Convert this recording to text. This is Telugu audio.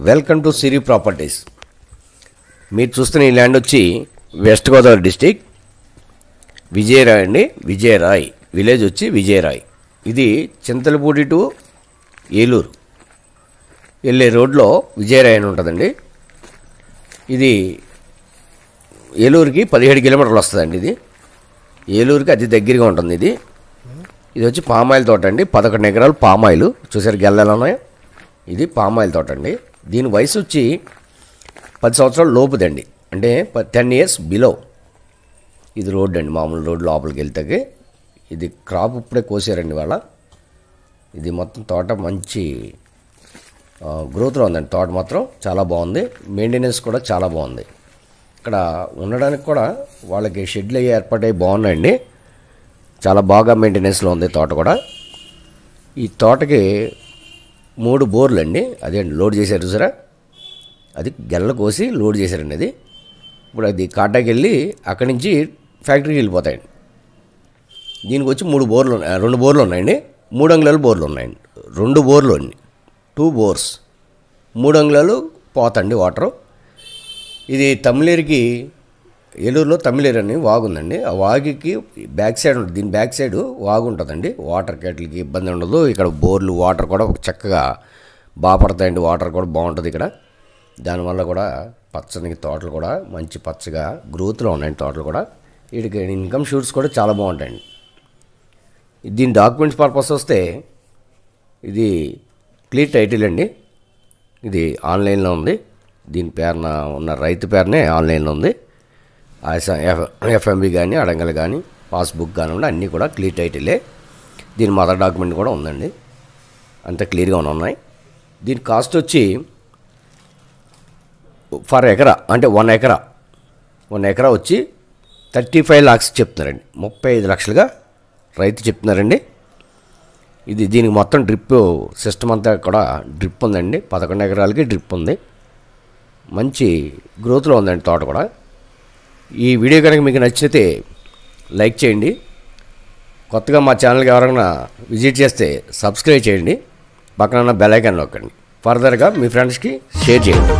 Welcome to Siri properties. మీరు చూస్తున్న ఈ ల్యాండ్ వచ్చి వెస్ట్ గోదావరి డిస్టిక్ విజయరాయ్ అండి. విజయరాయ్ విలేజ్ వచ్చి విజయరాయ్. ఇది చింతలపూడి టు ఏలూరు వెళ్ళే రోడ్లో విజయరాయ్ అని ఉంటుందండి. ఇది ఏలూరుకి 17 కిలోమీటర్లు వస్తుందండి. ఇది ఏలూరుకి అతి దగ్గరగా ఉంటుంది. ఇది వచ్చి పామాయిల్ తోట అండి. 11 ఎకరాలు పామాయిల్. చూసారు గెల్లలు ఉన్నాయో. ఇది పామాయిల్ తోట అండి. దీని వయసు వచ్చి 10 సంవత్సరాల లోపుదండి, అంటే 10 ఇయర్స్ బిలో. ఇది రోడ్ అండి, మామూలు రోడ్ లోపలికి వెళ్తే. ఇది క్రాప్ ఇప్పుడే కోసారండి వాళ్ళ. ఇది మొత్తం తోట మంచి గ్రోత్లో ఉందండి. తోట మాత్రం చాలా బాగుంది. మెయింటెనెన్స్ కూడా చాలా బాగుంది. ఇక్కడ ఉండడానికి కూడా వాళ్ళకి షెడ్లు అయ్యి ఏర్పాటయ్యి బాగున్నాయండి. చాలా బాగా మెయింటెనెన్స్లో ఉంది తోట కూడా. ఈ తోటకి 3 బోర్లు అండి. అదే అండి లోడ్ చేశారు చూసారా, అది గెల్ల కోసి లోడ్ చేశారండి. అది ఇప్పుడు అది కాటాకి వెళ్ళి అక్కడి నుంచి ఫ్యాక్టరీకి వెళ్ళిపోతాయండి. దీనికి వచ్చి 3 బోర్లు ఉన్నాయి, 2 బోర్లు ఉన్నాయండి. 3 అంగుళాలు బోర్లు ఉన్నాయండి. 2 బోర్లు అండి, 2 బోర్స్. 3 అంగుళాలు పోతండి వాటరు. ఇది తమిళేరుకి, ఏలూరులో తమిళేరు అని వాగు ఉందండి. ఆ వాగుకి బ్యాక్ సైడ్ ఉంటుంది. దీని బ్యాక్ సైడ్ వాగు ఉంటుందండి. వాటర్ కేటలకి ఇబ్బంది ఉండదు. ఇక్కడ బోర్లు వాటర్ కూడా చక్కగా బాగా పడతాయండి. వాటర్ కూడా బాగుంటుంది ఇక్కడ. దానివల్ల కూడా పచ్చని తోటలు కూడా మంచి పచ్చగా గ్రోత్లో ఉన్నాయండి తోటలు కూడా. వీటికి ఇన్కమ్ షూట్స్ కూడా చాలా బాగుంటాయండి. దీని డాక్యుమెంట్స్ పర్పస్ వస్తే ఇది క్లియర్ టైటిల్ అండి. ఇది ఆన్లైన్లో ఉంది. దీని పేరున ఉన్న రైతు పేరునే ఆన్లైన్లో ఉంది. ఎఫ్ఎంబి కానీ అడంగల్ కానీ పాస్బుక్ కానీ ఉండి అన్నీ కూడా క్లియర్ టైటిలే. దీని మదర్ డాక్యుమెంట్ కూడా ఉందండి. అంత క్లియర్గా ఉన్నాయి. దీని కాస్ట్ వచ్చి ఫర్ ఎకరా, అంటే 1 ఎకరా వచ్చి 35 lakhs చెప్తున్నారండి. 35 లక్షలుగా రైతు చెప్తున్నారండి. ఇది దీనికి మొత్తం డ్రిప్ సిస్టమ్ అంతా కూడా డ్రిప్ ఉందండి. 11 ఎకరాలకి డ్రిప్ ఉంది. మంచి గ్రోత్లో ఉందండి తోట కూడా. ఈ వీడియో కనుక మీకు నచ్చితే లైక్ చేయండి. కొత్తగా మా ఛానల్కి ఎవరైనా విజిట్ చేస్తే సబ్స్క్రైబ్ చేయండి. పక్కన బెల్ ఐకాన్ నొక్కండి. ఫర్దర్గా మీ ఫ్రెండ్స్కి షేర్ చేయండి.